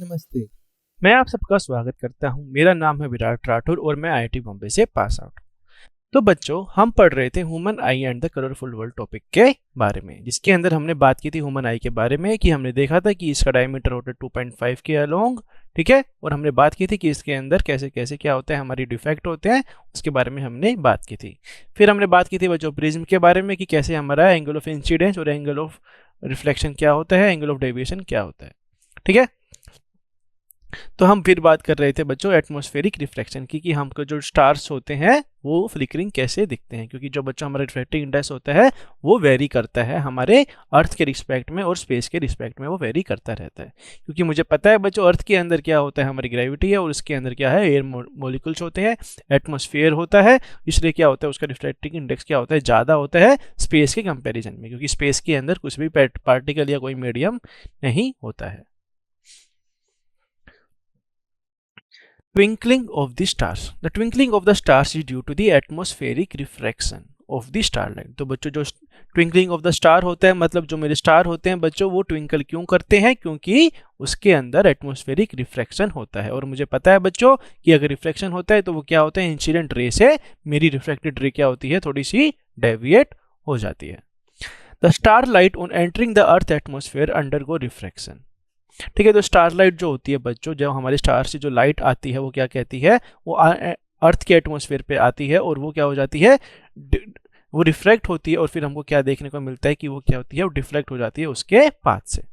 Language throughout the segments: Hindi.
नमस्ते। मैं आप सबका स्वागत करता हूं। मेरा नाम है विराट राठौर और मैं आईआईटी बॉम्बे से पास आउट। तो बच्चों, हम पढ़ रहे थे human I and the colourful world topic के बारे में, जिसके अंदर हमने बात की थी ह्यूमन आई के बारे में कि हमने देखा था कि इसका डायमीटर होता है 2.5 के अलोंग, ठीक है। और हमने बात की थी कि इसके अंदर कैसे कैसे क्या होता है, हमारी डिफेक्ट होते हैं, उसके बारे में हमने बात की थी। फिर हमने बात की थी बच्चों प्रिज्म के बारे में कि कैसे हमारा एंगल ऑफ इंसिडेंस और एंगल ऑफ रिफ्लेक्शन क्या होता है, एंगल ऑफ डेविएशन क्या होता है, ठीक है। तो हम फिर बात कर रहे थे बच्चों एटमॉस्फेरिक रिफ्लेक्शन की, कि हमको जो स्टार्स होते हैं वो फ्लिकरिंग कैसे दिखते हैं, क्योंकि जो बच्चों हमारा रिफ्लेक्टिंग इंडेक्स होता है वो वेरी करता है हमारे अर्थ के रिस्पेक्ट में और स्पेस के रिस्पेक्ट में, वो वेरी करता रहता है। क्योंकि मुझे पता है बच्चों अर्थ के अंदर क्या होता है, हमारी ग्रेविटी है, और उसके अंदर क्या है, एयर मॉलिक्यूल्स होते हैं, एटमॉस्फेयर होता है, इसलिए क्या होता है उसका रिफ्लेक्टिंग इंडेक्स क्या होता है, ज़्यादा होता है स्पेस के कंपेरिजन में, क्योंकि स्पेस के अंदर कुछ भी पार्टिकल या कोई मीडियम नहीं होता है। Twinkling of the stars. The twinkling of the stars is due to the atmospheric refraction of the starlight. तो बच्चों जो ट्विंकलिंग ऑफ द स्टार होता है, मतलब जो मेरे स्टार होते हैं बच्चों, वो ट्विंकल क्यों करते हैं, क्योंकि उसके अंदर एटमॉस्फेरिक रिफ्रैक्शन होता है। और मुझे पता है बच्चों कि अगर रिफ्रैक्शन होता है तो वो क्या होता है, इंसिडेंट रे से मेरी रिफ्रैक्टेड रे क्या होती है, थोड़ी सी डेविएट हो जाती है। The star light on entering the earth atmosphere undergo refraction, ठीक है। तो स्टारलाइट जो होती है बच्चों, जब हमारे स्टार से जो लाइट आती है वो क्या कहती है, वो अर्थ के एटमॉस्फेयर पे आती है और वो क्या हो जाती है, वो रिफ्लेक्ट होती है, और फिर हमको क्या देखने को मिलता है कि वो क्या होती है, वो डिफ्लेक्ट हो जाती है उसके पाथ से।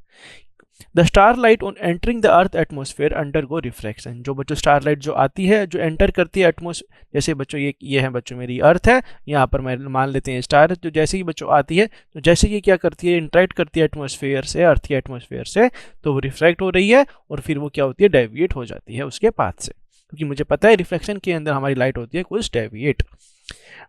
The star light on entering the earth atmosphere undergo refraction, जो बच्चों स्टार लाइट जो आती है, जो एंटर करती है एटमोसफेयर, जैसे बच्चों ये है बच्चों मेरी अर्थ है, यहाँ पर मैं मान लेते हैं स्टार, तो जैसे ही बच्चों आती है, तो जैसे ये क्या करती है, इंटरेक्ट करती है एटमोसफेयर से, अर्थ के एटमोसफेयर से, तो वो रिफ्रैक्ट हो रही है और फिर वो क्या होती है, डेविएट हो जाती है उसके पाथ से, क्योंकि मुझे पता है रिफ्लेक्शन के अंदर हमारी लाइट होती है कुछ deviate.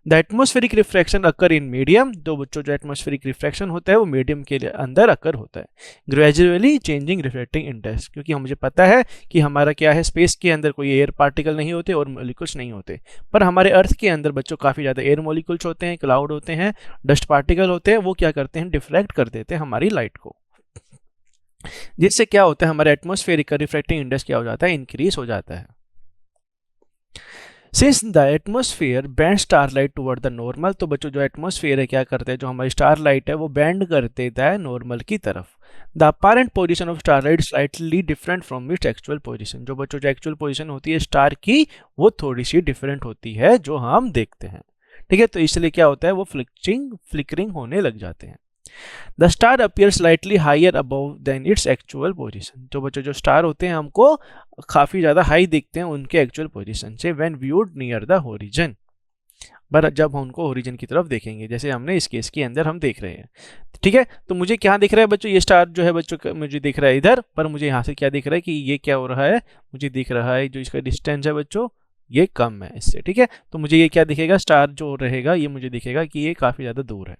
The atmospheric refraction occur in medium, तो बच्चों जो एटमोस्फेरिक रिफ्रैक्शन होता है वो मीडियम के अंदर अकर होता है। ग्रेजुअली चेंजिंग रिफ्लेक्टिंग इंडेक्स, क्योंकि मुझे पता है कि हमारा क्या है, स्पेस के अंदर कोई एयर पार्टिकल नहीं होते और मॉलिक्यूल्स नहीं होते, पर हमारे अर्थ के अंदर बच्चों काफ़ी ज़्यादा एयर मॉलिक्यूल्स होते हैं, क्लाउड होते हैं, डस्ट पार्टिकल होते हैं, वो क्या करते हैं, डिफ्लेक्ट कर देते हैं हमारी लाइट को, जिससे क्या होता है, हमारे एटमोस्फेरिक का रिफ्लेक्टिंग इंडेक्स क्या हो जाता है, इंक्रीज हो जाता है। Since the atmosphere band starlight toward the normal, तो बच्चों जो एटमोसफियर है क्या करते हैं, जो हमारी स्टारलाइट है वो बैंड कर देता है नॉर्मल की तरफ। The apparent position of starlight slightly different from its actual position, जो बच्चों जो एक्चुअल पोजीशन होती है स्टार की वो थोड़ी सी डिफरेंट होती है जो हम देखते हैं, ठीक है। तो इसलिए क्या होता है, वो फ्लिकरिंग होने लग जाते हैं। The star appear slightly higher above than its actual position, तो बच्चों जो स्टार होते हैं हमको काफ़ी ज़्यादा हाई दिखते हैं उनके एक्चुअल पोजीशन से, when viewed near the horizon, पर जब हम उनको होरिजन की तरफ देखेंगे, जैसे हमने इस केस के अंदर हम देख रहे हैं, ठीक है। तो मुझे क्या दिख रहा है बच्चों, ये स्टार जो है बच्चों मुझे दिख रहा है इधर, पर मुझे यहाँ से क्या दिख रहा है कि ये क्या हो रहा है, मुझे दिख रहा है जो इसका डिस्टेंस है बच्चों ये कम है इससे, ठीक है। तो मुझे ये क्या दिखेगा, स्टार जो रहेगा ये मुझे दिखेगा कि ये काफ़ी ज़्यादा दूर है।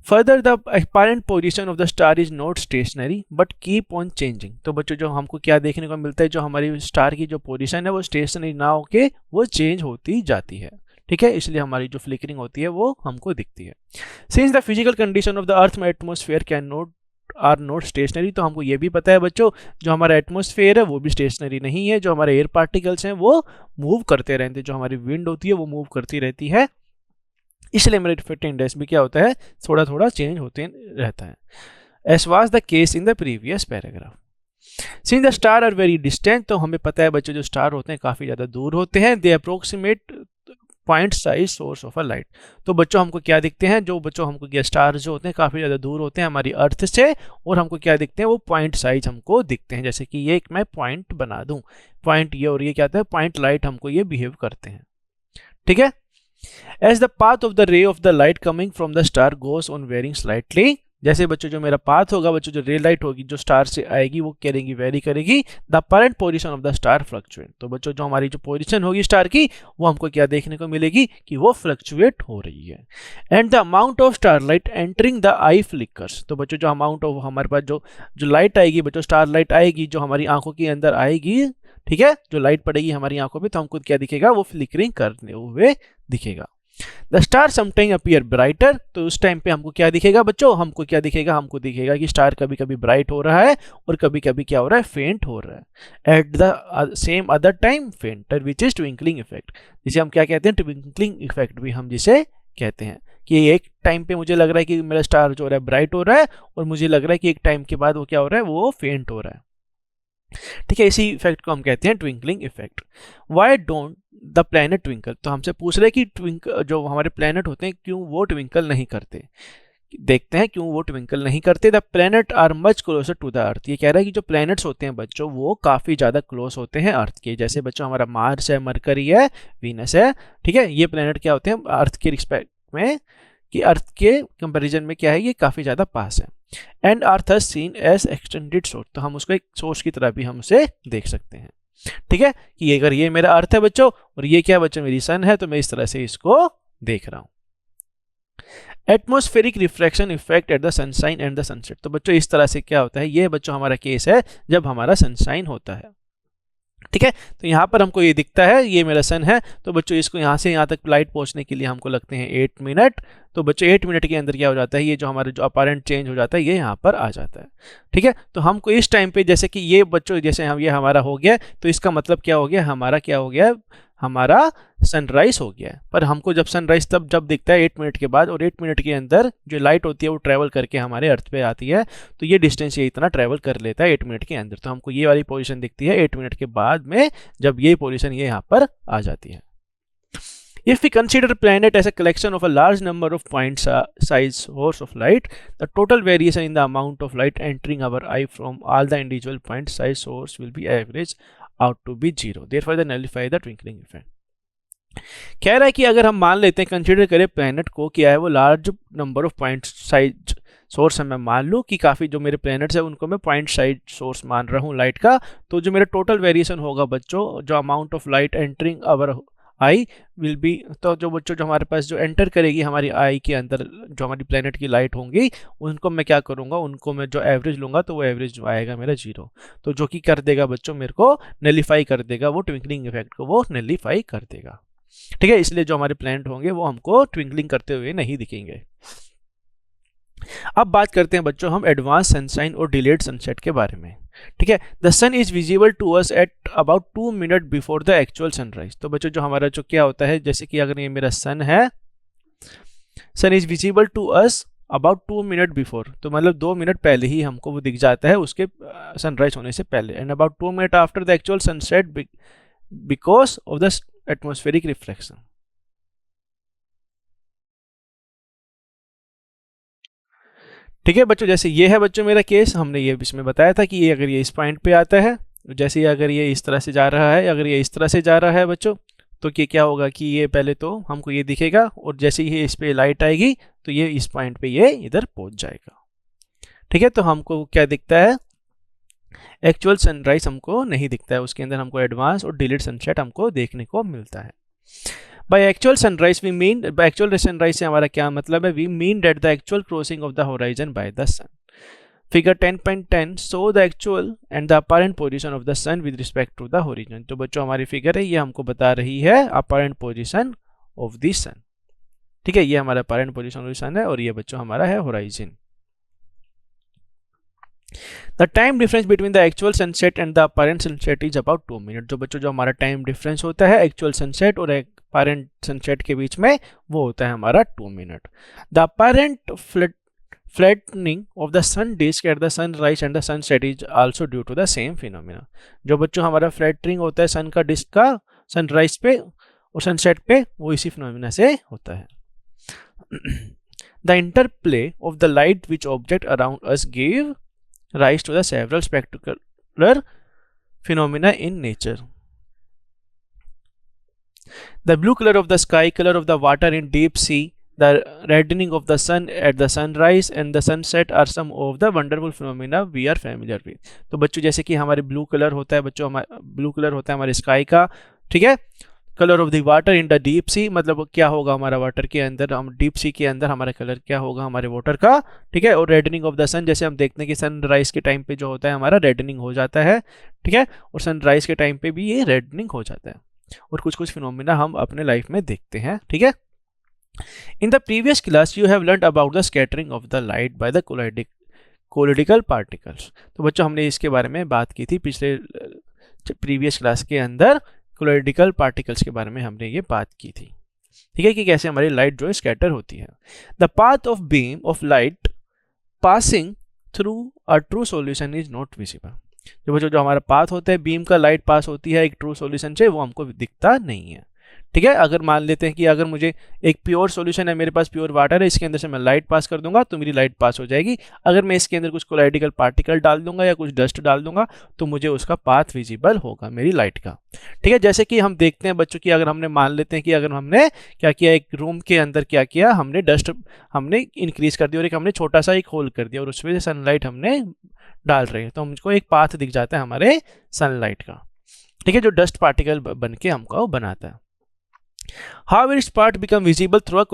Further the apparent position of the star is not stationary but keep on changing, तो बच्चों जो हमको क्या देखने को मिलता है, जो हमारी स्टार की जो पोजीशन है वो स्टेशनरी ना होके वो चेंज होती जाती है, ठीक है। इसलिए हमारी जो फ्लिकरिंग होती है वो हमको दिखती है। Since the physical condition of the earth atmosphere can not are not stationary, तो हमको ये भी पता है बच्चों जो हमारा एटमोसफेयर है वो भी स्टेशनरी नहीं है, जो हमारे एयर पार्टिकल्स हैं वो मूव करते रहते हैं, जो हमारी विंड होती है वो मूव करती रहती है, इसलिए मेरा रिफ्लेक्टिंग इंडेक्स भी क्या होता है, थोड़ा थोड़ा चेंज होते रहता है, as was the case in the previous paragraph. Since the star are very distant, तो हमें पता है बच्चों जो स्टार होते हैं काफ़ी ज़्यादा दूर होते हैं, they approximate point size source of a light, तो बच्चों हमको क्या दिखते हैं, जो बच्चों हमको स्टार जो होते हैं काफ़ी ज़्यादा दूर होते हैं हमारी अर्थ से, और हमको क्या दिखते हैं, वो पॉइंट साइज हमको दिखते हैं, जैसे कि ये एक मैं पॉइंट बना दूं, पॉइंट ये, और ये क्या होता है, पॉइंट लाइट हमको ये बिहेव करते हैं, ठीक है। As the path of the ray of the light coming from the star goes on varying slightly, जैसे बच्चों जो मेरा पाथ होगा बच्चों, जो रे लाइट होगी जो स्टार से आएगी वो करेंगी वेरी करेगी, the apparent position of the star fluctuate, तो बच्चों जो हमारी जो पोजीशन होगी स्टार की वो हमको क्या देखने को मिलेगी कि वो फ्लक्चुएट हो रही है। And the amount of star light entering the I flickers, तो बच्चों जो अमाउंट ऑफ हमारे पास जो लाइट आएगी बच्चों, स्टार लाइट आएगी जो हमारी आंखों के अंदर आएगी, ठीक है, जो लाइट पड़ेगी हमारी आंखों पे तो हमको क्या दिखेगा, वो फ्लिकरिंग करने हुए दिखेगा। The star sometime appear brighter, तो उस टाइम पे हमको क्या दिखेगा बच्चों, हमको क्या दिखेगा, हमको दिखेगा कि स्टार कभी कभी ब्राइट हो रहा है और कभी कभी क्या हो रहा है, फेंट हो रहा है। At the same other time फेंटर, which is twinkling effect, जिसे हम क्या कहते हैं, ट्विंकलिंग इफेक्ट भी हम जिसे कहते हैं कि एक टाइम पे मुझे लग रहा है कि मेरा स्टार जो हो रहा है ब्राइट हो रहा है और मुझे लग रहा है कि एक टाइम के बाद वो क्या हो रहा है, वो फेंट हो रहा है। ठीक है, इसी इफेक्ट को हम कहते हैं twinkling effect. Why don't the planet twinkle, तो हमसे पूछ रहे कि जो हमारे प्लैनेट होते हैं क्यों वो ट्विंकल नहीं करते। देखते हैं क्यों वो ट्विंकल नहीं करते। The planet are much closer to the earth, ये कह रहा है कि जो प्लैनेट्स होते हैं बच्चों वो काफ़ी ज़्यादा क्लोज होते हैं अर्थ के। जैसे बच्चों हमारा मार्स है, मरकरी है, वीनस है, ठीक है, ये प्लैनेट क्या होते हैं अर्थ के रिस्पेक्ट में, कि अर्थ के कंपैरिजन में क्या है, ये काफ़ी ज़्यादा पास है। And earth has seen as extended source, तो हम उसको एक सोर्स की तरह भी हम उसे देख सकते हैं। ठीक है, कि अगर ये मेरा अर्थ है बच्चों और ये क्या बच्चों मेरी सन है, तो मैं इस तरह से इसको देख रहा हूं। Atmospheric refraction effect at the sunshine and the sunset, तो बच्चों इस तरह से क्या होता है, ये बच्चों हमारा केस है जब हमारा सनशाइन होता है। ठीक है, तो यहाँ पर हमको ये दिखता है ये मेरा सन है, तो बच्चों इसको यहाँ से यहाँ तक लाइट पहुँचने के लिए हमको लगते हैं 8 मिनट। तो बच्चों 8 मिनट के अंदर क्या हो जाता है, ये जो हमारे जो अपैरेंट चेंज हो जाता है ये यहाँ पर आ जाता है। ठीक है, तो हमको इस टाइम पे जैसे कि ये बच्चों जैसे हम ये हमारा हो गया, तो इसका मतलब क्या हो गया, हमारा क्या हो गया, हमारा सनराइज हो गया है। पर हमको जब सनराइज तब जब दिखता है 8 मिनट के बाद, और 8 मिनट के अंदर जो लाइट होती है वो ट्रैवल करके हमारे अर्थ पे आती है, तो ये डिस्टेंस ये इतना ट्रैवल कर लेता है 8 मिनट के अंदर। तो हमको ये वाली पोजीशन दिखती है 8 मिनट के बाद में, जब ये पोजीशन ये यहाँ पर आ जाती है। If we consider planet as a collection of a large number of point-size source of light, the total variation in the amount of light entering our eye from all the individual point-size source will be averaged out to be 0. Therefore, they nullify the twinkling effect. कह रहा है कि अगर हम मान लेते हैं, कंसिडर करें प्लैनेट को, क्या है वो large number of point size source है, मैं मान लूँ कि काफ़ी जो मेरे प्लैनेट्स है उनको मैं पॉइंट साइज सोर्स मान रहा हूँ लाइट का, तो जो मेरा टोटल वेरिएशन होगा बच्चों, जो amount of light entering our I will be, तो जो बच्चों जो हमारे पास जो एंटर करेगी हमारी आई के अंदर जो हमारी प्लैनेट की लाइट होंगी, उनको मैं क्या करूँगा, उनको मैं जो एवरेज लूँगा, तो वो एवरेज जो आएगा मेरा 0, तो जो कि कर देगा बच्चों मेरे को नलीफाई कर देगा, वो ट्विंकलिंग इफेक्ट को वो नलीफाई कर देगा। ठीक है, इसलिए जो हमारे प्लैनेट होंगे वो हमको ट्विंकलिंग करते हुए नहीं दिखेंगे। अब बात करते हैं बच्चों हम एडवांस सनशाइन और डिलेड सनसेट के बारे में। ठीक है, the sun is visible to us at about 2 minute before the actual sunrise, तो बच्चों जो हमारा जो क्या होता है, जैसे कि अगर ये मेरा सन है, sun is visible to us about 2 minute before, तो मतलब 2 मिनट पहले ही हमको वो दिख जाता है उसके सनराइज होने से पहले, and about 2 minute after the actual sunset because of the atmospheric reflection. ठीक है बच्चों, जैसे ये है बच्चों मेरा केस, हमने ये इसमें बताया था कि ये अगर ये इस पॉइंट पे आता है, जैसे ये अगर ये इस तरह से जा रहा है, अगर ये इस तरह से जा रहा है बच्चों, तो ये क्या होगा कि ये पहले तो हमको ये दिखेगा, और जैसे ही इस पे लाइट आएगी तो ये इस पॉइंट पे ये इधर पहुंच जाएगा। ठीक है, तो हमको क्या दिखता है, एक्चुअल सनराइज हमको नहीं दिखता है, उसके अंदर हमको एडवांस और डिलीट सनसेट हमको देखने को मिलता है। By actual sunrise we mean, by actual sunrise से हमारा क्या मतलब है, we mean that the actual crossing of the horizon by the sun. Figure 10.10 show the actual and the apparent position of the sun with respect to the horizon. तो बच्चों हमारी फिगर है, ये हमको बता रही है apparent position of the sun. ठीक है, ये हमारा apparent position of the sun है, और ये बच्चों हमारा है horizon. The time difference between the actual sunset and the apparent sunset is about 2 minutes. जो बच्चों जो हमारा टाइम डिफरेंस होता है एक्चुअल सनसेट और apparent sunset के बीच में, वो होता है हमारा 2 minute. The apparent flattening of the sun disk at the sunrise and the sunset is also due to the same phenomena. जो बच्चों हमारा फ्लैटरिंग होता है सन का डिस्क का सनराइज पे और सनसेट पे, वो इसी फिनोमिना से होता है। The interplay of the light which object around us give rise to the several spectacular phenomena in nature. The blue color of the sky, color of the water in deep sea, the reddening of the sun at the sunrise and the sunset are some of the wonderful phenomena we are familiar with. तो बच्चों जैसे कि हमारे ब्लू कलर होता है बच्चों, हमारा ब्लू कलर होता है हमारे स्काई का, ठीक है, colour of the water in the deep sea, मतलब क्या होगा हमारा वाटर के अंदर, हम डीप सी के अंदर हमारा कलर क्या होगा हमारे वाटर का, ठीक है, और रेडनिंग ऑफ द सन, जैसे हम देखते हैं कि सनराइज के टाइम पे जो होता है हमारा रेडनिंग हो जाता है, ठीक है, और सनराइज के टाइम पे भी ये रेडनिंग हो जाता है, और कुछ कुछ फिनोमिना हम अपने लाइफ में देखते हैं। ठीक है, In the previous class, you have learned about the scattering of the light by the colloidal particles. तो बच्चों हमने इसके बारे में बात की थी पिछले प्रीवियस क्लास के अंदर, colloidal particles के बारे में हमने ये बात की थी, ठीक है, कि कैसे हमारी लाइट जो है स्कैटर होती है. The path of beam of light passing through a true solution is not visible. जो हमारा पाथ होता है बीम का, लाइट पास होती है एक ट्रू सॉल्यूशन से, वो हमको दिखता नहीं है, ठीक है. अगर मान लेते हैं कि अगर मुझे एक प्योर सॉल्यूशन है, मेरे पास प्योर वाटर है, इसके अंदर से मैं लाइट पास कर दूंगा तो मेरी लाइट पास हो जाएगी. अगर मैं इसके अंदर कुछ कोलाइडिकल पार्टिकल डाल दूंगा या कुछ डस्ट डाल दूंगा तो मुझे उसका पाथ विजिबल होगा मेरी लाइट का, ठीक है. जैसे कि हम देखते हैं बच्चों की, अगर हमने मान लेते हैं कि अगर हमने क्या किया, एक रूम के अंदर क्या किया, हमने डस्ट हमने इंक्रीज कर दी और एक हमने छोटा सा एक होल कर दिया और उसमें से सनलाइट हमने डाल रहे हैं, तो हमको एक पाथ दिख जाता है हमारे सनलाइट का, ठीक है, जो डस्ट पार्टिकल बन के हमको बनाता है. How will its part become visible through a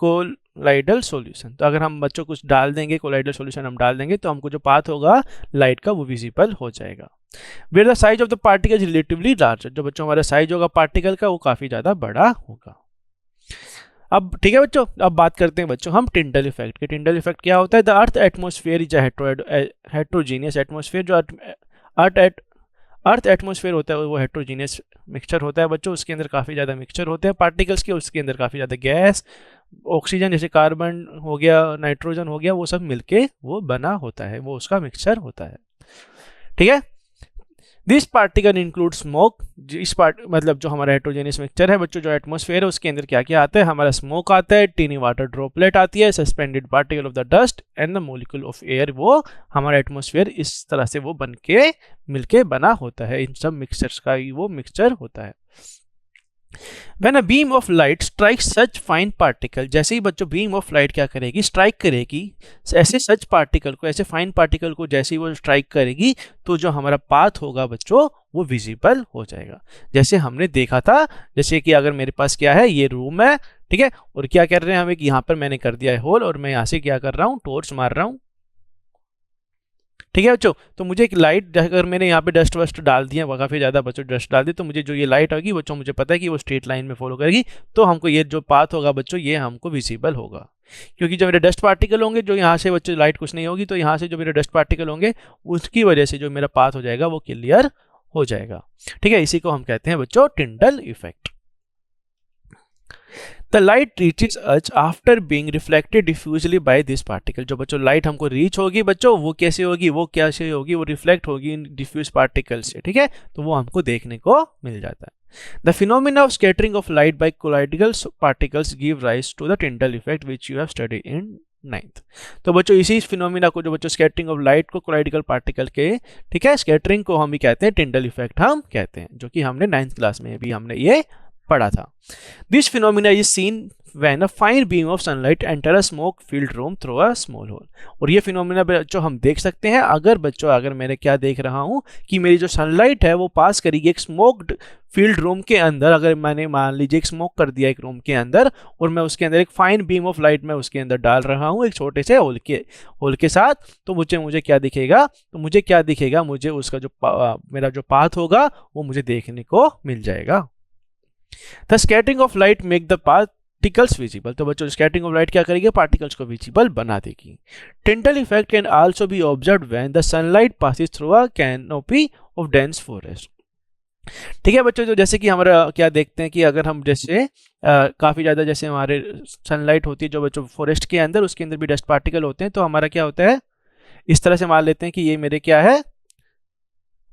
colloidal solution? तो अगर हम बच्चों कुछ डाल देंगे, colloidal solution हम डाल देंगे तो हमको जो पाथ होगा लाइट का वो विजिबल हो जाएगा. Where the size of the particle is relatively larger, जो बच्चों हमारा साइज होगा पार्टिकल का वो काफी ज्यादा बड़ा होगा. अब ठीक है बच्चों, अब बात करते हैं बच्चों हम टिंडल इफेक्ट के. टिंडल इफेक्ट क्या होता है? The earth atmosphere is heterogeneous atmosphere. जो अर्थ एटमोस्फेयर होता है वो हेट्रोजीनियस मिक्सचर होता है बच्चों, उसके अंदर काफ़ी ज़्यादा मिक्सचर होते हैं पार्टिकल्स के, उसके अंदर काफ़ी ज़्यादा गैस, ऑक्सीजन जैसे कार्बन हो गया, नाइट्रोजन हो गया, वो सब मिलके वो बना होता है, वो उसका मिक्सचर होता है, ठीक है. This particle include smoke. इस मतलब जो हमारा हेट्रोजेनियस मिक्सचर है बच्चों, जो एटमोस्फेयर है उसके अंदर क्या क्या आता है, हमारा स्मोक आता है, टीनी वाटर ड्रॉपलेट आती है, suspended particle of the dust and the molecule of air. वो हमारा एटमोस्फेयर इस तरह से वो बन के मिलके बना होता है, इन सब मिक्सचर्स का ही वो मिक्सचर होता है. When a beam of light strikes such fine particle, जैसे ही बच्चों बीम ऑफ लाइट क्या करेगी, स्ट्राइक करेगी ऐसे सच पार्टिकल को, ऐसे फाइन पार्टिकल को, जैसे ही वो स्ट्राइक करेगी तो जो हमारा पाथ होगा बच्चों वो विजिबल हो जाएगा. जैसे हमने देखा था, जैसे कि अगर मेरे पास क्या है, ये रूम है, ठीक है, और क्या कर रहे हैं हम, एक यहाँ पर मैंने कर दिया है होल और मैं यहाँ से क्या कर रहा हूँ, टॉर्च मार रहा हूँ, ठीक है बच्चों. तो मुझे एक लाइट, अगर मैंने यहाँ पे डस्ट वस्ट डाल दिया, काफ़ी ज़्यादा बच्चों डस्ट डाल दी, तो मुझे जो ये लाइट होगी बच्चों, मुझे पता है कि वो स्ट्रेट लाइन में फॉलो करेगी, तो हमको ये जो पाथ होगा बच्चों ये हमको विजिबल होगा. क्योंकि जो मेरे डस्ट पार्टिकल होंगे, जो यहाँ से बच्चों लाइट कुछ नहीं होगी, तो यहाँ से जो मेरे डस्ट पार्टिकल होंगे उसकी वजह से जो मेरा पाथ हो जाएगा वो क्लियर हो जाएगा, ठीक है. इसी को हम कहते हैं बच्चों Tyndall effect. The light reaches us after being reflected diffusely by this particle. जो बच्चों लाइट हमको रीच होगी बच्चों, वो कैसे होगी, वो कैसे होगी, वो रिफ्लेक्ट होगी इन डिफ्यूज पार्टिकल से, ठीक है, तो वो हमको देखने को मिल जाता है. The phenomena of scattering of light by colloidal particles give rise to the Tyndall effect which you have studied in 9th. तो बच्चों इसी फिनोमिना को, जो बच्चों स्कैटरिंग ऑफ लाइट को कोलाइडिकल पार्टिकल के, ठीक है, स्कैटरिंग को हम भी कहते हैं टिंडल इफेक्ट हम कहते हैं, जो कि हमने 9th क्लास में भी हमने ये पढ़ा था. This phenomena is seen when a fine beam of sunlight enter a smoke filled room through a small hole. और ये फिनोमिना बच्चों हम देख सकते हैं अगर मैंने क्या देख रहा हूँ कि मेरी जो सनलाइट है वो पास करेगी एक स्मोक्ड फील्ड रूम के अंदर. अगर मैंने मान लीजिए एक स्मोक कर दिया एक रूम के अंदर और मैं उसके अंदर एक फाइन बीम ऑफ लाइट में उसके अंदर डाल रहा हूँ एक छोटे से होल के साथ, तो मुझे क्या दिखेगा, मुझे उसका जो मेरा जो पाथ होगा वो मुझे देखने को मिल जाएगा. The scattering of light make the particles visible. तो बच्चों scattering of light क्या करेगी, पार्टिकल्स को विजिबल बना देगी. Tyndall effect can also be observed when the sunlight passes through a canopy of dense forest. ठीक है बच्चों, तो जैसे कि हमारा क्या देखते हैं कि अगर हम जैसे काफ़ी ज़्यादा जैसे हमारे सनलाइट होती है जो बच्चों फॉरेस्ट के अंदर, उसके अंदर भी डस्ट पार्टिकल होते हैं, तो हमारा क्या होता है, इस तरह से मान लेते हैं कि ये मेरे क्या है,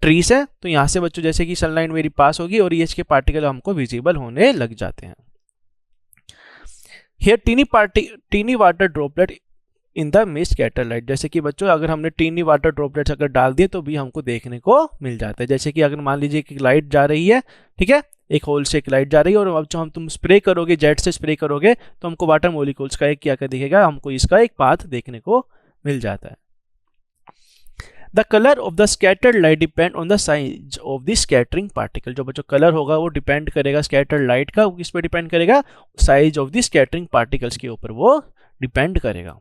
ट्रीज है, तो यहाँ से बच्चों जैसे कि सनलाइट मेरी पास होगी और ये इसके पार्टिकल हमको विजिबल होने लग जाते हैं. Here tiny water droplet in the mist scatter light. जैसे कि बच्चों अगर हमने टीनी वाटर ड्रॉपलेट्स अगर डाल दिए तो भी हमको देखने को मिल जाता है. जैसे कि अगर मान लीजिए कि लाइट जा रही है, ठीक है, एक होल से एक लाइट जा रही है और अब जो तुम स्प्रे करोगे, जेट से स्प्रे करोगे, तो हमको वाटर मॉलिक्यूल्स का एक क्या दिखेगा, हमको इसका एक पाथ देखने को मिल जाता है. The color of the scattered light depend on the size of the scattering particle. जो बच्चों कलर होगा वो डिपेंड करेगा scattered light का, किस पे डिपेंड करेगा, size of the scattering particles के ऊपर वो डिपेंड करेगा.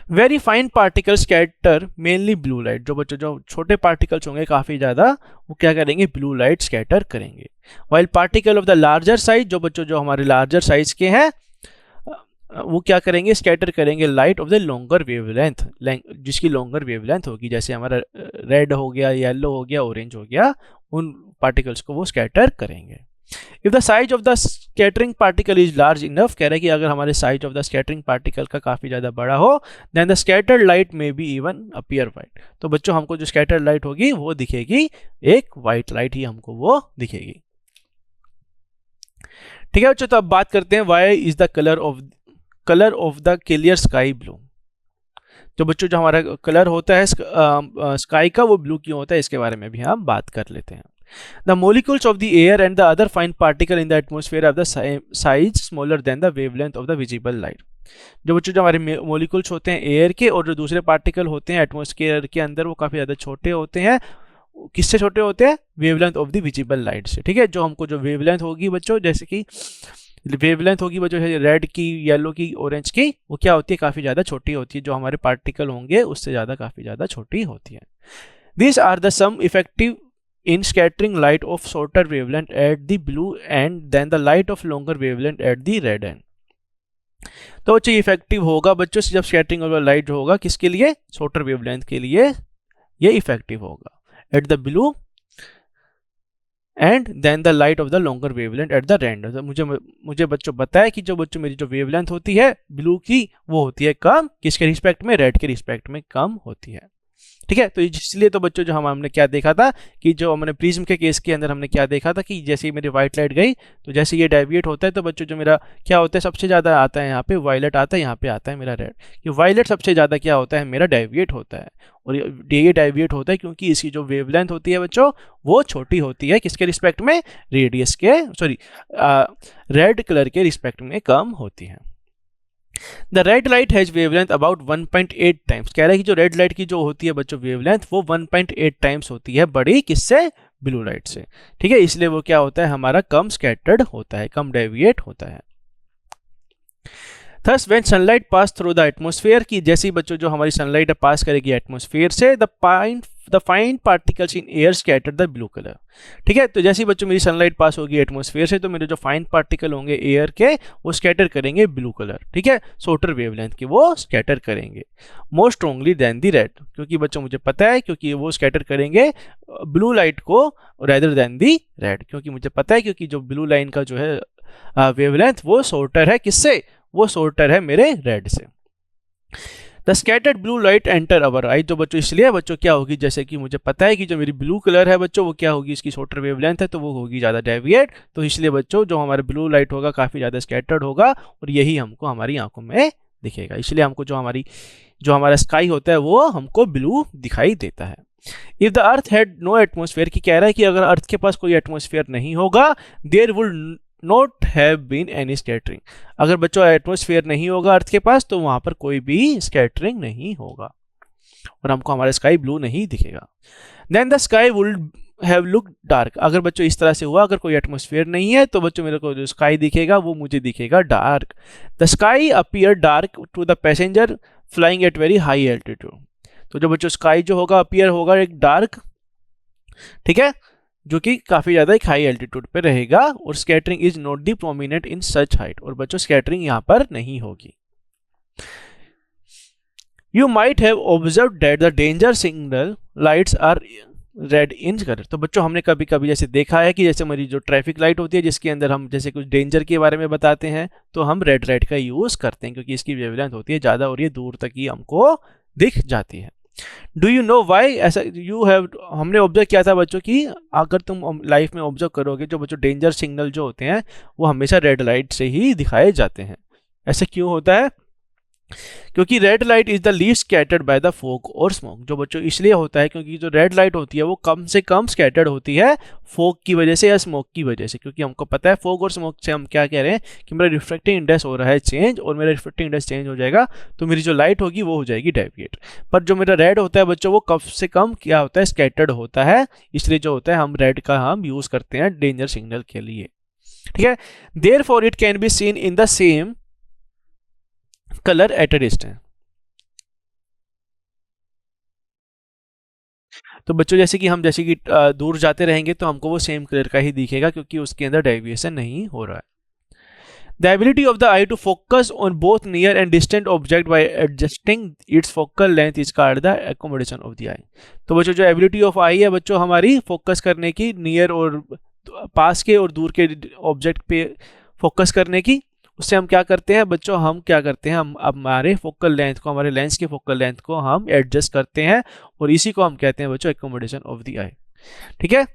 Very fine particle scatter mainly blue light, जो बच्चों जो छोटे पार्टिकल्स होंगे काफ़ी ज़्यादा, वो क्या करेंगे, ब्लू लाइट स्कैटर करेंगे। While particle of the larger size, जो बच्चों जो हमारे लार्जर साइज के हैं, वो क्या करेंगे, स्कैटर करेंगे light of the longer wavelength, जिसकी लॉन्गर वेवलेंथ होगी, जैसे हमारा रेड हो गया, येलो हो गया, ऑरेंज हो गया, उन पार्टिकल्स को वो स्कैटर करेंगे। If the size of the scattering particle is large enough, कह रहे हैं कि अगर हमारे size of the scattering particle का काफी ज्यादा बड़ा हो, देन द स्कैटर्ड लाइट में बी इवन अपीयर वाइट, तो बच्चों हमको जो स्कैटर्ड लाइट होगी वो दिखेगी एक वाइट लाइट ही हमको वो दिखेगी। ठीक है बच्चों, तो अब बात करते हैं why is the colour of the clear sky blue. तो बच्चों जो हमारा कलर होता है स्काई का, वो ब्लू क्यों होता है, इसके बारे में भी हम बात कर लेते हैं। The molecules of the air and the other fine particle in the atmosphere have the size smaller than the wavelength of the visible light. जो बच्चों जो हमारे मोलिकुल्स होते हैं एयर के, और जो दूसरे पार्टिकल होते हैं एटमॉस्फेयर के अंदर, वो काफ़ी ज़्यादा छोटे होते हैं। किससे छोटे होते हैं, wavelength of the visible light से। ठीक है, जो हमको जो वेवलेंथ होगी बच्चों, जैसे कि वेवलेंथ होगी बच्चों रेड की, येलो की, ऑरेंज की, वो क्या होती है, काफ़ी ज़्यादा छोटी होती है। जो हमारे पार्टिकल होंगे उससे ज़्यादा काफ़ी ज़्यादा छोटी होती है। These are the some effective in scattering light of shorter wavelength at the blue end than the light of longer wavelength at the red end. तो बच्चों इफेक्टिव होगा बच्चों जब स्कैटरिंग ऑफ लाइट होगा, किसके लिए, शॉर्टर वेवलेंथ के लिए ये इफेक्टिव होगा, at the blue and then the light of the longer wavelength at the red. मुझे बच्चों बताया कि जो बच्चों मेरी जो वेवलेंथ होती है ब्लू की, वो होती है कम, किसके रिस्पेक्ट में, रेड के रिस्पेक्ट में कम होती है। ठीक है, तो इसलिए तो बच्चों जो हमने क्या देखा था कि जो हमने प्रिज्म के केस के अंदर हमने क्या देखा था कि जैसे ही मेरी व्हाइट लाइट गई, तो जैसे ये डेविएट होता है, तो बच्चों जो मेरा क्या होता है, सबसे ज़्यादा आता है यहाँ पे वायलेट आता है, यहाँ पे आता है मेरा रेड। ये वायलेट सबसे ज़्यादा क्या होता है, मेरा डेविएट होता है, और ये डेविएट होता है क्योंकि इसकी जो वेवलेंथ होती है बच्चों, वो छोटी होती है, किसके रिस्पेक्ट में, रेडियस के, सॉरी रेड कलर के रिस्पेक्ट में कम होती है। The red light has wavelength about 1.8 times, कह रहा है कि जो रेड लाइट की जो होती है बच्चों वेवलेंथ, वो 1.8 टाइम्स होती है बड़ी, किससे, ब्लू लाइट से। ठीक है, इसलिए वो क्या होता है, हमारा कम स्कैटर्ड होता है, कम डेविएट होता है। Thus when sunlight pass through the atmosphere, की जैसी बच्चों जो हमारी सनलाइट पास करेगी एटमॉस्फेयर से, the fine particles in air scatter the blue color। ठीक है, तो जैसे बच्चों मेरी सनलाइट पास होगी एटमॉस्फेयर से, तो मेरे जो फाइन पार्टिकल होंगे एयर के, वो स्कैटर करेंगे ब्लू कलर। ठीक है, शॉर्टर वेवलेंथ के वो स्कैटर करेंगे मोर स्ट्रॉन्गली देन दी रेड, क्योंकि बच्चों मुझे पता है, क्योंकि वो स्कैटर करेंगे ब्लू लाइट को रेदर देन दी रेड, क्योंकि मुझे पता है, क्योंकि जो ब्लू लाइन का जो है वेवलेंथ, वो शॉर्टर है, किससे, वो शॉर्टर है मेरे रेड से। The scattered blue light enter our eye, जो बच्चों इसलिए बच्चों क्या होगी, जैसे कि मुझे पता है कि जो मेरी ब्लू कलर है बच्चों, वो क्या होगी, इसकी शॉर्टर वेवलेंथ है, तो वो होगी ज़्यादा डेविएट, तो इसलिए बच्चों जो हमारे ब्लू लाइट होगा काफ़ी ज़्यादा स्कैटर्ड होगा, और यही हमको हमारी आंखों में दिखेगा। इसलिए हमको जो हमारा स्काई होता है वो हमको ब्लू दिखाई देता है। If the earth had no atmosphere, की कह रहा है कि अगर अर्थ के पास कोई एटमॉस्फेयर नहीं होगा, there would not have been any scattering, अगर बच्चों एटमॉस्फेयर नहीं होगा अर्थ के पास, तो वहां पर कोई भी स्कैटरिंग नहीं होगा, और हमको हमारा स्काई ब्लू नहीं दिखेगा। Then the sky would have look dark, अगर बच्चों इस तरह से हुआ, अगर कोई एटमॉस्फेयर नहीं है, तो बच्चों मेरे को जो स्काई दिखेगा वो मुझे दिखेगा dark. The sky appear dark to the passenger flying at very high altitude, तो जो बच्चों स्काई जो होगा अपीयर होगा एक डार्क, ठीक है, जो कि काफी ज्यादा एक हाई एल्टीट्यूड पे रहेगा, और scattering is not the prominent in such height, और बच्चों स्कैटरिंग यहाँ पर नहीं होगी। You might have observe that the danger signal lights are red in colour, तो बच्चों हमने कभी कभी जैसे देखा है कि जैसे हमारी जो ट्रैफिक लाइट होती है, जिसके अंदर हम जैसे कुछ डेंजर के बारे में बताते हैं, तो हम रेड का यूज करते हैं, क्योंकि इसकी वेवलेंथ होती है ज्यादा, और ये दूर तक ही हमको दिख जाती है। डू यू नो वाई, ऐसा हमने ऑब्जर्व किया था बच्चों कि अगर तुम लाइफ में ऑब्जर्व करोगे, जो बच्चों डेंजर सिग्नल जो होते हैं वो हमेशा रेड लाइट से ही दिखाए जाते हैं। ऐसा क्यों होता है, क्योंकि red light is the least scattered by the fog और स्मोक, जो बच्चों इसलिए होता है क्योंकि जो रेड लाइट होती है वो कम से कम स्कैटर्ड होती है फॉग की वजह से या स्मोक की वजह से, क्योंकि हमको पता है फॉग और स्मोक से हम क्या कह रहे हैं कि मेरा रिफ्रैक्टिव इंडेक्स हो रहा है चेंज, और मेरा रिफ्रैक्टिव इंडेक्स चेंज हो जाएगा तो मेरी जो लाइट होगी वो हो जाएगी डेविएट। पर जो मेरा रेड होता है बच्चों वो कम से कम क्या होता है, स्कैटर्ड होता है, इसलिए जो होता है हम रेड का हम यूज करते हैं डेंजर सिग्नल के लिए। ठीक है, therefore it can be seen in the same colour at a distance, तो बच्चों जैसे कि दूर जाते रहेंगे तो हमको वो सेम कलर का ही दिखेगा क्योंकि उसके अंदर डेविएशन नहीं हो रहा है। The ability of the eye to focus on both near and distant object by adjusting its focal length is called the accommodation of the eye। तो बच्चों जो एबिलिटी ऑफ आई है बच्चों हमारी फोकस करने की, नियर और पास के और दूर के ऑब्जेक्ट पे फोकस करने की, उससे हम क्या करते हैं बच्चों, हम क्या करते हैं, हम हमारे फोकल लेंथ को, हमारे लेंस के फोकल लेंथ को हम एडजस्ट करते हैं और इसी को हम कहते हैं बच्चों एकोमोडेशन ऑफ द आई। ठीक है,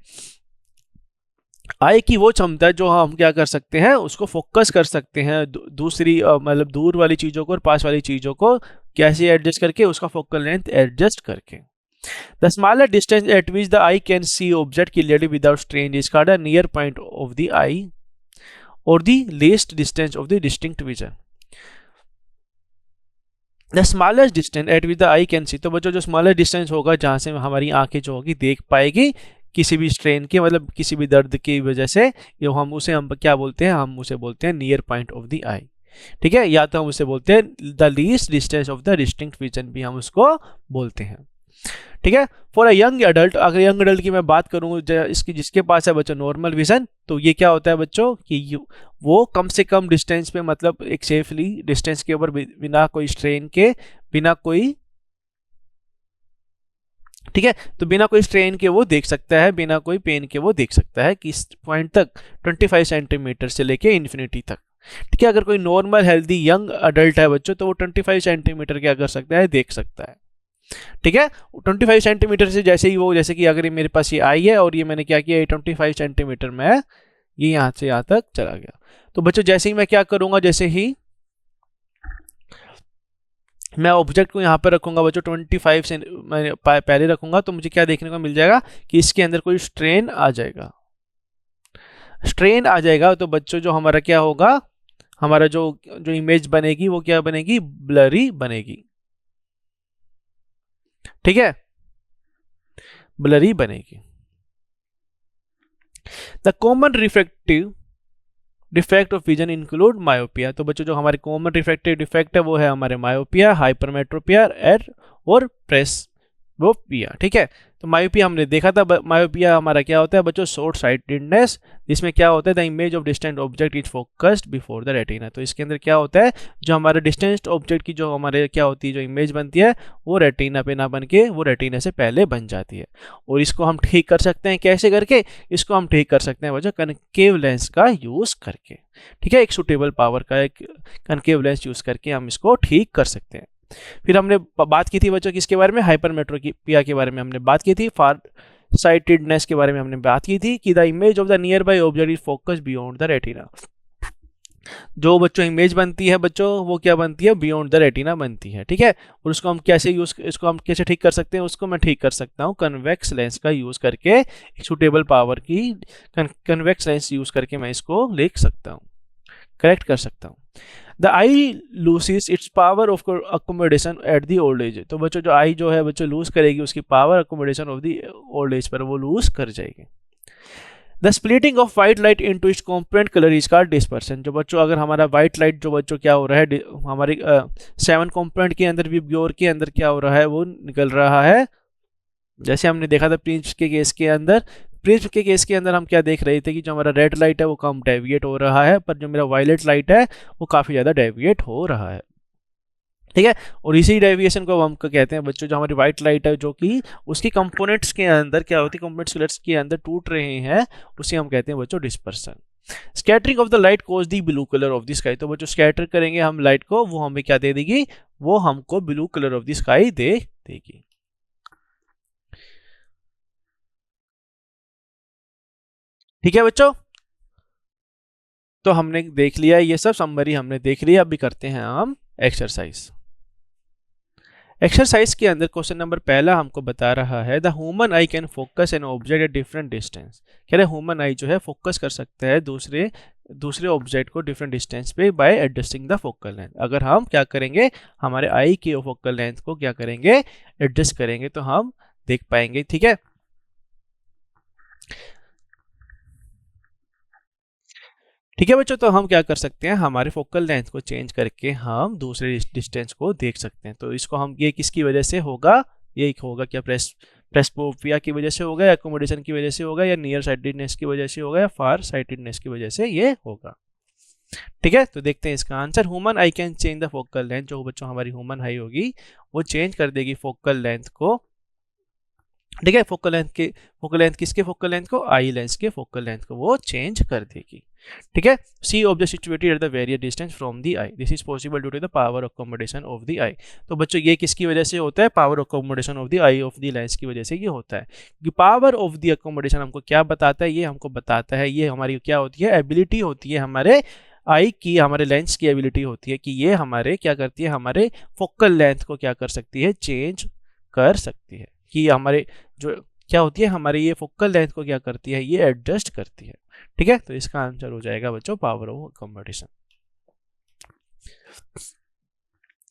आई की वो क्षमता जो हम क्या कर सकते हैं, उसको फोकस कर सकते हैं दूसरी मतलब दूर वाली चीज़ों को और पास वाली चीज़ों को कैसे एडजस्ट करके, उसका फोकल लेंथ एडजस्ट करके। The smaller distance at which the eye can see object clearly without strain is called the near point of the eye और the least distance of the distinct vision. The smallest distance at which the eye can see, तो बच्चों जो स्मॉलेस्ट डिस्टेंस होगा जहाँ से हमारी आंखें जो होगी देख पाएगी किसी भी स्ट्रेन के, मतलब किसी भी दर्द की वजह से, ये हम क्या बोलते हैं, हम उसे बोलते हैं नियर पॉइंट ऑफ द आई। ठीक है, या तो हम उसे बोलते हैं the least distance of the distinct vision भी हम उसको बोलते हैं। ठीक है, फॉर अ यंग एडल्ट, अगर यंग एडल्ट की मैं बात करूँ इसकी, जिसके पास है बच्चों नॉर्मल विजन, तो ये क्या होता है बच्चों कि वो कम से कम डिस्टेंस पे, मतलब एक सेफली डिस्टेंस के ऊपर बिना कोई स्ट्रेन के, बिना कोई, ठीक है, तो बिना कोई स्ट्रेन के वो देख सकता है, बिना कोई पेन के वो देख सकता है किस पॉइंट तक, 25 सेंटीमीटर से लेके इन्फिनिटी तक। ठीक है, अगर कोई नॉर्मल हेल्दी यंग अडल्ट है बच्चों तो वो 25 सेंटीमीटर क्या कर सकता है, देख सकता है। ठीक है, 25 सेंटीमीटर से जैसे ही वो, जैसे कि अगर मेरे पास ये आई है और ये मैंने क्या किया, 25 सेंटीमीटर में ये यहाँ से यहाँ तक चला गया, तो बच्चों जैसे ही मैं क्या करूंगा, जैसे ही मैं ऑब्जेक्ट को यहाँ पर रखूंगा बच्चों 25 से मैं पहले रखूंगा, तो मुझे क्या देखने को मिल जाएगा कि इसके अंदर कोई स्ट्रेन आ जाएगा। स्ट्रेन आ जाएगा तो बच्चों जो हमारा क्या होगा, हमारा जो जो इमेज बनेगी वो क्या बनेगी, ब्लरी बनेगी। ठीक है, ब्लरी बनेगी। The common refractive defect of vision include myopia, तो बच्चों जो हमारे कॉमन रिफ्रैक्टिव डिफेक्ट है वो है हमारे मायोपिया, हाइपरमेट्रोपिया और प्रेसबोपिया। ठीक है, तो मायोपिया हमने देखा था, मायोपिया हमारा क्या होता है बच्चों, शॉर्ट साइटेडनेस, जिसमें क्या होता है the image of distant object is focused before the retina. तो इसके अंदर क्या होता है, जो हमारे डिस्टेंट ऑब्जेक्ट की जो हमारे क्या होती है, जो इमेज बनती है वो रेटिना पे ना बन के वो रेटिना से पहले बन जाती है। और इसको हम ठीक कर सकते हैं कैसे करके, इसको हम ठीक कर सकते हैं बच्चों कनकेव लेंस का यूज करके। ठीक है, एक सुटेबल पावर का एक कनकेव लेंस यूज करके हम इसको ठीक कर सकते हैं। फिर हमने बात की थी बच्चों किसके बारे में, हाइपरमेट्रोपिया के बारे में हमने बात की थी, फार साइटेडनेस के बारे में हमने बात की थी कि the image of the near by object is focus beyond the retina. जो बच्चों इमेज बनती है बच्चों वो क्या बनती है, बियॉन्ड द रेटिना बनती है। ठीक है, और उसको हम कैसे इसको हम कैसे ठीक कर सकते हैं, उसको मैं ठीक कर सकता हूँ कन्वेक्स लेंस का यूज करके, एक सुटेबल पावर की कन्वेक्स लेंस यूज करके मैं इसको लिख सकता हूँ, करेक्ट कर सकता हूँ। The I loses it's power of accommodation at the old as, तो बच्चों जो आई जो है बच्चों लूज करेगी उसकी power accommodation of the old age पर वो लूज कर जाएगी। The splitting of white light into its component colour is called dispersion, जो बच्चों अगर हमारा व्हाइट लाइट जो बच्चों क्या हो रहा है हमारी 7 कॉम्पोनेंट के अंदर, विबग्योर के अंदर क्या हो रहा है वो निकल रहा है, जैसे हमने देखा था प्रिंस के केस के अंदर। प्रिज्म के केस के अंदर हम क्या देख रहे थे कि जो हमारा रेड लाइट है वो कम डेविएट हो रहा है, पर जो मेरा वायलेट लाइट है वो काफ़ी ज़्यादा डेविएट हो रहा है। ठीक है, और इसी डेविएशन को हम कहते हैं बच्चों, जो हमारी व्हाइट लाइट है जो कि उसकी कंपोनेंट्स के अंदर क्या होती है, कंपोनेंट्स कलर्स के अंदर टूट रहे हैं, उसे हम कहते हैं बच्चों dispersion. Scattering of the light cause the blue colour of the sky, तो बच्चों स्कैटर करेंगे हम लाइट को, वो हमें क्या दे देगी, वो हमको blue colour of the sky दे देगी। ठीक है बच्चों, तो हमने देख लिया ये सब समरी हमने देख लिया। अभी करते हैं हम एक्सरसाइज। एक्सरसाइज के अंदर क्वेश्चन नंबर पहला हमको बता रहा है the human I can focus an object at different distance, कह रहे ह्यूमन आई जो है फोकस कर सकता है दूसरे ऑब्जेक्ट को डिफरेंट डिस्टेंस पे bye adjusting the focal length. अगर हम क्या करेंगे, हमारे आई के फोकल लेंथ को क्या करेंगे, एडजस्ट करेंगे, तो हम देख पाएंगे। ठीक है, ठीक है बच्चों, तो हम क्या कर सकते हैं, हमारे फोकल लेंथ को चेंज करके हम दूसरे डिस्टेंस को देख सकते हैं। तो इसको हम, ये किसकी वजह से होगा, ये होगा क्या, प्रेस्बोपिया की वजह से होगा, या एकोमोडेशन की वजह से होगा, या नियर साइटेडनेस की वजह से होगा, या फार साइटेडनेस की वजह से ये होगा। ठीक है, तो देखते हैं इसका answer. Human I can change the focal length, जो बच्चों हमारी ह्यूमन आई होगी वो चेंज कर देगी फोकल लेंथ को। ठीक है, फोकल लेंथ किसके फोकल लेंथ को, आई लेंस के फोकल लेंथ को वो चेंज कर देगी। ठीक है, see object situated at the various distance from the eye, this is possible due to the power accommodation of the eye. तो बच्चों ये किसकी वजह से होता है, power accommodation of the eye of the lens की वजह से ये होता है। कि पावर ऑफ द अकोमोडेशन हमको क्या बताता है, ये हमको बताता है, ये हमारी क्या होती है, एबिलिटी होती है हमारे आई की, हमारे लेंस की एबिलिटी होती है कि ये हमारे क्या करती है, हमारे फोकल लेंथ को क्या कर सकती है, चेंज कर सकती है। कि हमारे जो क्या होती है, हमारे ये फोकल लेंथ को क्या करती है, ये एडजस्ट करती है। ठीक है, तो इसका आंसर हो जाएगा बच्चों पावर ऑफ अकोमोडेशन।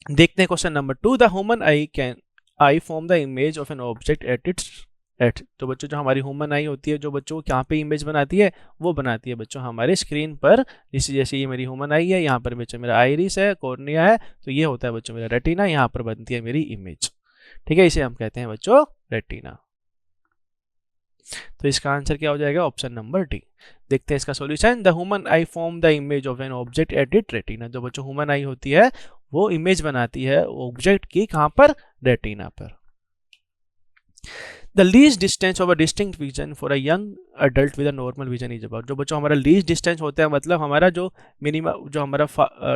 देखते हैं question number 2, the human I form the image of an object at. तो बच्चों जो हमारी ह्यूमन आई होती है, जो बच्चों कहाँ पे इमेज बनाती है, वो बनाती है बच्चों हमारे स्क्रीन पर। जैसे ये मेरी ह्यूमन आई है, यहाँ पर बच्चों मेरा आइरिस है, कॉर्निया है, तो ये होता है बच्चों मेरा रेटिना, यहाँ पर बनती है मेरी इमेज। ठीक है, इसे हम कहते हैं बच्चों रेटिना। तो इसका आंसर क्या हो जाएगा, ऑप्शन नंबर डी। देखते हैं इसका solution. The human I form the image of an object at it retina. जो बच्चों ह्यूमन आई होती है वो इमेज बनाती है ऑब्जेक्ट की, कहां पर, रेटिना पर। The least distance of a distinct vision for a young adult with a normal vision is about. जो बच्चों हमारा लीस्ट डिस्टेंस होता है, मतलब हमारा जो मिनिमम, जो हमारा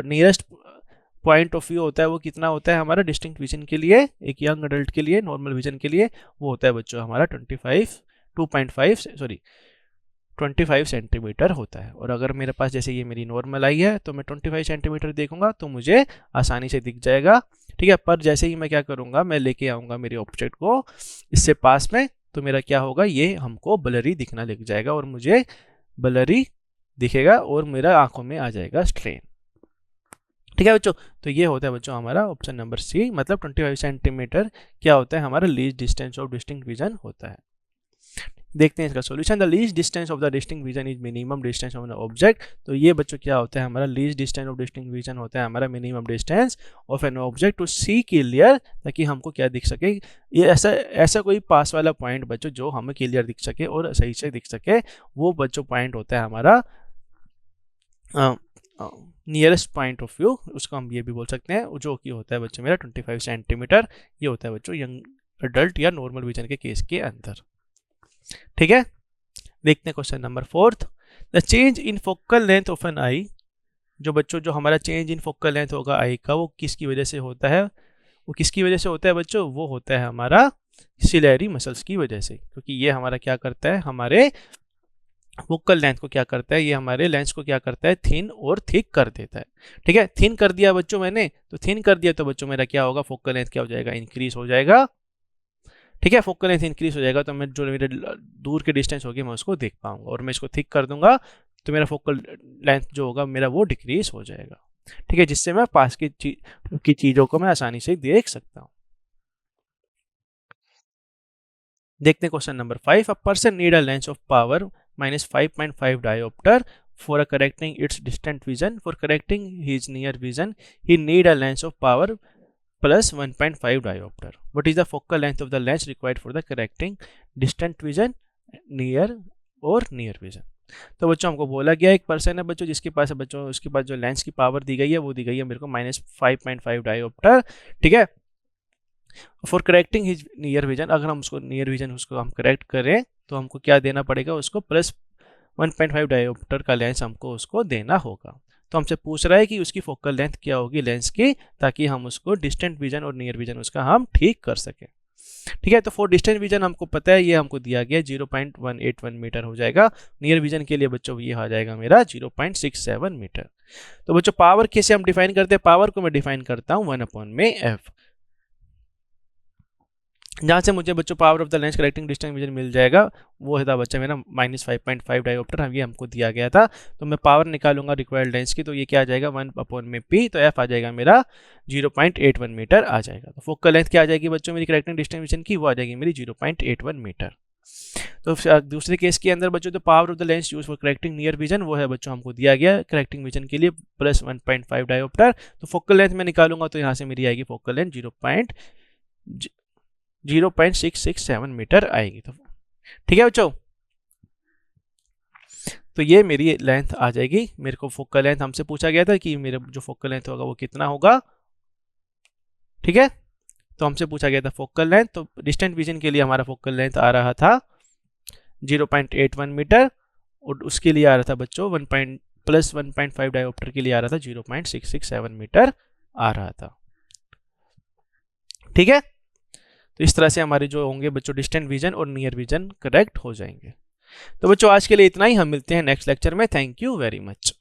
नियरेस्ट पॉइंट ऑफ व्यू होता है वो कितना होता है हमारा डिस्टिंक्ट विजन के लिए, एक यंग अडल्ट के लिए, नॉर्मल विजन के लिए, वो होता है बच्चों हमारा 25 सेंटीमीटर होता है। और अगर मेरे पास जैसे ये मेरी नॉर्मल आई है तो मैं 25 सेंटीमीटर देखूंगा तो मुझे आसानी से दिख जाएगा। ठीक है, पर जैसे ही मैं क्या करूंगा, मैं लेके आऊंगा मेरे ऑब्जेक्ट को इससे पास में, तो मेरा क्या होगा, ये हमको ब्लरी दिखना लग जाएगा और मुझे ब्लरी दिखेगा और मेरा आंखों में आ जाएगा स्ट्रेन। ठीक है बच्चों, तो ये होता है बच्चों हमारा ऑप्शन नंबर सी, मतलब 25 सेंटीमीटर क्या होता है हमारा least distance of distinct vision होता है। देखते हैं इसका solution. The least distance of the distinct vision is minimum distance of an object. तो ये बच्चों क्या होता है हमारा least distance of distinct vision होता है हमारा minimum distance of an object to see clear, ताकि हमको क्या दिख सके, ये ऐसा कोई पास वाला पॉइंट बच्चों जो हमें क्लियर दिख सके और सही से दिख सके, वो बच्चों पॉइंट होता है हमारा नियरेस्ट पॉइंट ऑफ व्यू। उसको हम ये भी बोल सकते हैं, जो कि होता है बच्चों मेरा 25 सेंटीमीटर। ये होता है बच्चों यंग अडल्ट या नॉर्मल विजन के केस के अंदर। ठीक है, देखते हैं question number 4। The change in focal length of an eye. जो बच्चों जो हमारा चेंज इन फोकल लेंथ होगा आई का, वो किसकी वजह से होता है, वो किसकी वजह से होता है बच्चों, वो होता है हमारा सिलेरी मसल्स की वजह से। क्योंकि ये हमारा क्या करता है, हमारे फोकल लेंथ को क्या करता है, ये हमारे लेंस को क्या करता है, थिन और थिक कर देता है। ठीक है, थिन कर दिया बच्चों मैंने, तो थिन कर दिया तो बच्चों मेरा क्या होगा, फोकल लेंथ क्या हो जाएगा, इंक्रीज हो जाएगा। ठीक है, फोकल लेंथ इंक्रीज हो जाएगा तो मैं जो मेरे दूर के डिस्टेंस होगी मैं उसको देख पाऊंगा, और मैं इसको थिक कर दूंगा तो मेरा फोकल लेंथ जो होगा मेरा वो डिक्रीज हो जाएगा। ठीक है, जिससे मैं पास की चीजों को मैं आसानी से देख सकता हूँ। देखते हैं question number 5। A person need a lens of power -5.5 diopter for correcting its distant vision. For correcting his near vision, he need a lens of power plus 1.5 diopter. What is the focal length of the lens required for the correcting distant vision, near और near vision? तो बच्चों हमको बोला गया एक पर्सन है बच्चों जिसके पास है बच्चों, उसके पास जो लेंस की पावर दी गई है वो दी गई है मेरे को -5.5 डायोप्टर। ठीक है, for correcting his near vision, अगर हम उसको नियर विजन उसको हम करेक्ट करें तो हमको क्या देना पड़ेगा, उसको प्लस 1.5 डायोप्टर का लेंस हमको उसको देना होगा। तो हमसे पूछ रहा है कि उसकी फोकल लेंथ क्या होगी लेंस की, ताकि हम उसको डिस्टेंट विजन और नियर विजन उसका हम ठीक कर सकें। ठीक है, तो फॉर डिस्टेंट विजन हमको पता है, ये हमको दिया गया 0.181 मीटर हो जाएगा। नियर विजन के लिए बच्चों ये आ जाएगा मेरा 0.67 मीटर। तो बच्चों पावर कैसे हम डिफाइन करते हैं, पावर को मैं डिफाइन करता हूँ 1/f, जहाँ से मुझे बच्चों power of the lens correcting distance vision मिल जाएगा, वो था बच्चा मेरा -5.5 डायोप्टर, हम ये हमको दिया गया था। तो मैं पावर निकालूंगा रिक्वायर्ड लेंस की, तो ये क्या आ जाएगा 1/p, तो f आ जाएगा मेरा 0.81 मीटर आ जाएगा। तो फोकल लेंथ क्या आ जाएगी बच्चों मेरी करेक्टिंग डिस्टेंस विजन की, वो आ जाएगी मेरी 0.81 मीटर। तो दूसरे केस के अंदर बच्चों तो power of the lens use for correcting near vision, वो है बच्चों हमको दिया गया करेक्टिंग विजन के लिए प्लस 1.5 डायोप्टर। तो फोकल लेंथ में निकालूंगा तो यहाँ से मेरी आएगी फोकल लेंथ 0.667 मीटर आएगी। तो ठीक है बच्चों, तो ये मेरी लेंथ आ जाएगी। मेरे को फोकल लेंथ हमसे पूछा गया था कि मेरा जो फोकल लेंथ होगा वो कितना होगा। ठीक है, तो हमसे पूछा गया था फोकल लेंथ, तो डिस्टेंट विजन के लिए हमारा फोकल लेंथ आ रहा था 0.81 मीटर, और उसके लिए आ रहा था बच्चों 1.5 डायोप्टर के लिए आ रहा था 0.667 मीटर आ रहा था। ठीक है, तो इस तरह से हमारे जो होंगे बच्चों डिस्टेंट विजन और नियर विजन करेक्ट हो जाएंगे। तो बच्चों आज के लिए इतना ही, हम मिलते हैं नेक्स्ट लेक्चर में। Thank you very much.